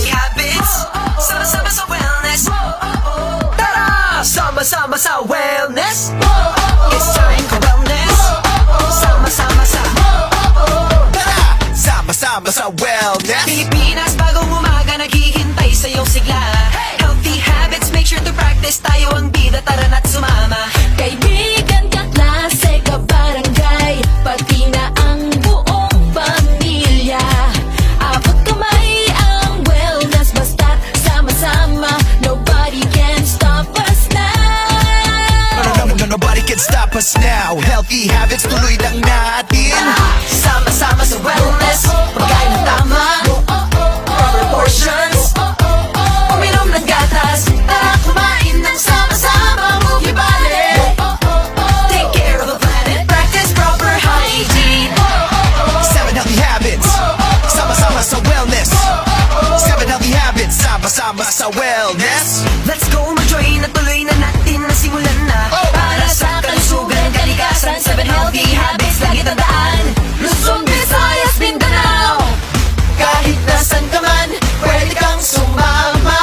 Habits, sama-sama sa wellness. Tara, sama-sama sa wellness. It's time for wellness. Sama-sama sa Tara, sama-sama sa wellness. Pilipinas, bagong umaga, naghihintay sa iyong sigla. Healthy habits, make sure to practice. Tayo ang bida, tara na't sumama. Kaibigan, kaklase, kabarangay, pati na ang buong pamilya. Abot kamay ang wellness, basta't sama-sama, nobody can stop us now. No, nobody can stop us now. Healthy habits, tuloy lang natin. Sama-sama sa wellness, pagkain ng tama, proper portions, uminom ng gatas, tara kumain ng sama-sama, move your body. Take care of the planet, practice proper hygiene. 7 healthy habits, sama-sama sa wellness. 7 healthy habits, sama-sama sa wellness. Let's go, mag-join na tuloy na natin, nasimulan na. Para sa kalusugan, kalikasan, 7 healthy habits, lagi tandaan. Luzon, Visayas, Mindanao, kahit nasan ka man, pwede kang sumama.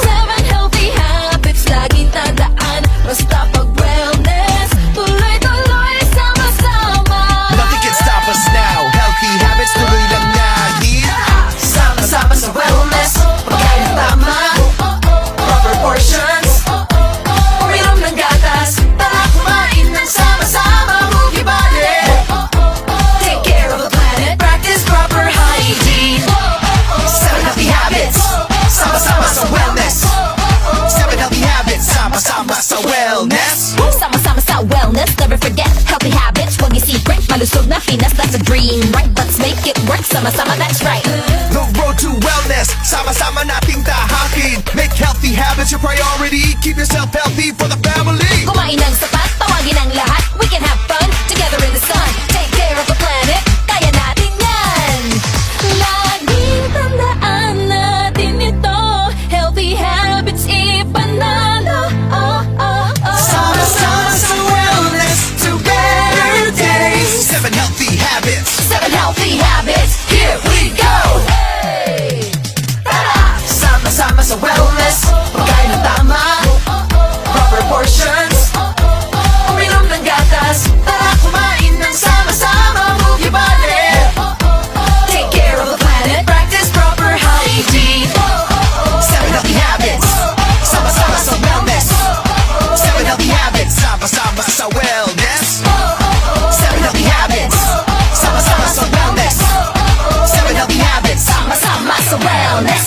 7 healthy habits, lagi tandaan, basta pag wellness, tuloy-tuloy, sama-sama. Nothing can stop us now. Healthy habits, tuloy lang natin. Sama-sama sa wellness, pagkain ng tama, proper portions, uminom ng gatas, tara kumain ng sama-sama, move your body. Take care of the planet, practice proper hygiene. 7 healthy habits, sama-sama sa wellness. 7 healthy habits, sama-sama sa wellness. Sama-sama sa wellness, never forget healthy habits. Huwag i-secret, malusog na Pinas, that's a dream, right? Let's make it work, sama-sama, that's right. The road to wellness, sama-sama nating tahakin. Make healthy habits your priority. Keep yourself healthy for the family. Kumain ng sapat, tawagin ang lahat. We can have fun together in the sun. Take care of the planet, kaya natin yan. Laging tandaan natin ito. Healthy habits, ipanalo. Oh, oh, oh. Sama-sama sa wellness, to better days. 7 healthy habits. 7 healthy habits, here we go. Tara! Sama-sama sa wellness, pagkain ng tama, proper portions, uminom ng gatas, tara kumain ng sama-sama, move your body. Take care of the planet, practice proper hygiene. 7 healthy habits, sama-sama sa wellness. 7 healthy habits, sama-sama sa wellness. 7 healthy habits, sama-sama sa wellness. 7 healthy habits, Sama-sama sa wellness.